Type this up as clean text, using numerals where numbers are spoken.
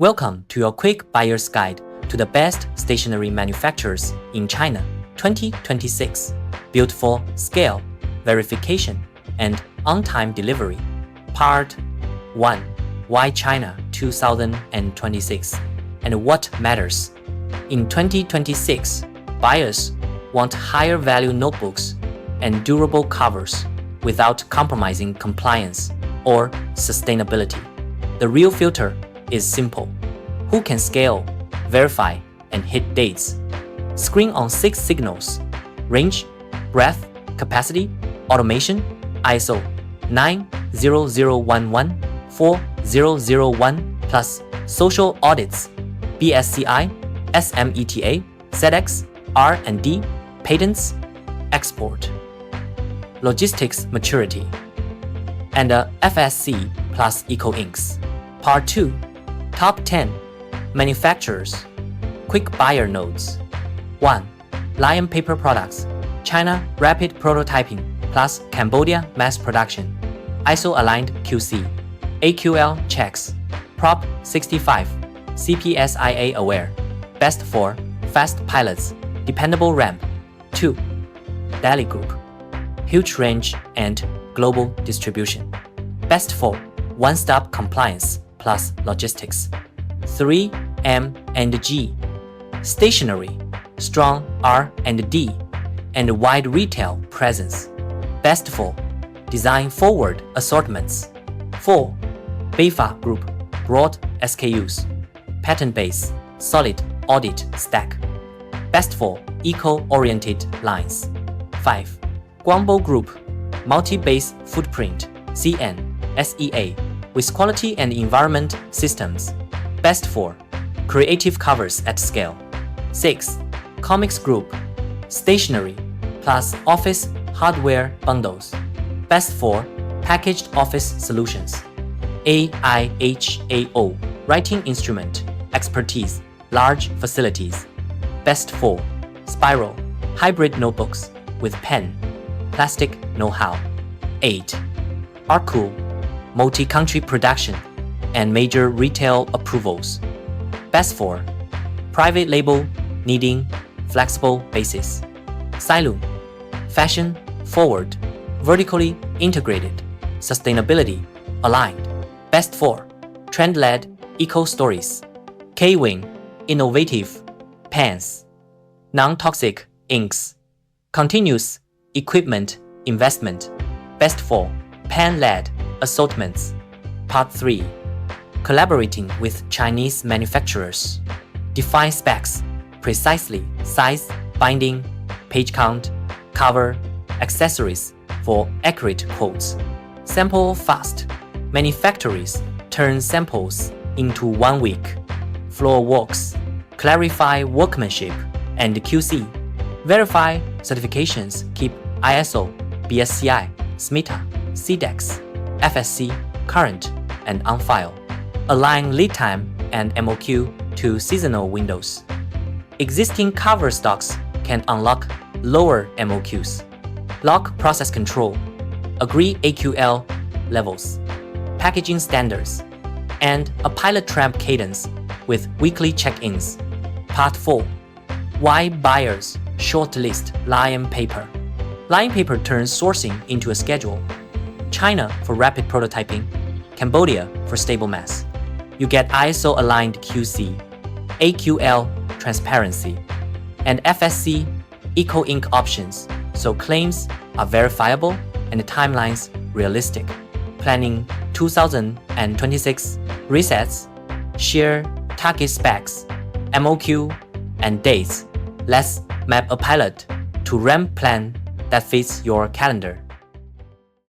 Welcome to your quick buyer's guide to the best stationery manufacturers in China 2026, built for scale, verification, and on-time delivery. Part 1. Why China 2026 and what matters. In 2026, buyers want higher value notebooks and durable covers without compromising compliance or sustainability. The real filter is simple. Who can scale, verify, and hit dates? Screen on 6 signals: range, breadth, capacity, automation, ISO 90011, 4001 plus social audits, BSCI, SMETA, Sedex, R&D, patents, export, logistics maturity, and a FSC plus Eco Inks. Part 2. Top 10 Manufacturers. Quick buyer notes. 1. Lion Paper Products. China Rapid Prototyping plus Cambodia Mass Production. ISO-aligned QC. AQL checks. Prop 65. CPSIA aware. Best for fast pilots. Dependable ramp. 2. Daily Group. Huge range and global distribution. Best for one-stop compliance plus logistics. 3. M&G. Stationery, strong R&D, and wide retail presence. Best for design-forward assortments. 4. BEFA Group, broad SKUs, patent-based, solid audit stack. Best for eco-oriented lines. 5. Guangbo Group, multi-base footprint, CN, SEA, with quality and environment systems. Best for creative covers at scale. 6. Comics Group, stationery plus office hardware bundles. Best for packaged office solutions. AIHAO, writing instrument, expertise, large facilities. Best for spiral, hybrid notebooks with pen, plastic know-how. 8. Arcool, multi-country production and major retail approvals. Best for private label needing flexible basis. Siloon, fashion forward, vertically integrated, sustainability aligned. Best for trend-led eco stories. K-Wing, innovative pens, non-toxic inks, continuous equipment investment. Best for pen-led assortments. Part 3. Collaborating with Chinese manufacturers. Define specs precisely: size, binding, page count, cover, accessories for accurate quotes. Sample fast. Manufacturers turn samples into 1 week. Floor works. Clarify workmanship and QC. Verify certifications. Keep ISO, BSCI, SMETA, Sedex, FSC current and on file. Align lead time and MOQ to seasonal windows. Existing cover stocks can unlock lower MOQs. Lock process control. Agree AQL levels, packaging standards, and a pilot tramp cadence with weekly check-ins. Part 4. Why buyers shortlist Lion Paper. Lion Paper turns sourcing into a schedule. China for rapid prototyping, Cambodia for stable mass. You get ISO-aligned QC, AQL transparency, and FSC Eco Ink options, so claims are verifiable and the timelines realistic. Planning 2026 resets, share target specs, MOQ, and dates. Let's map a pilot to ramp plan that fits your calendar.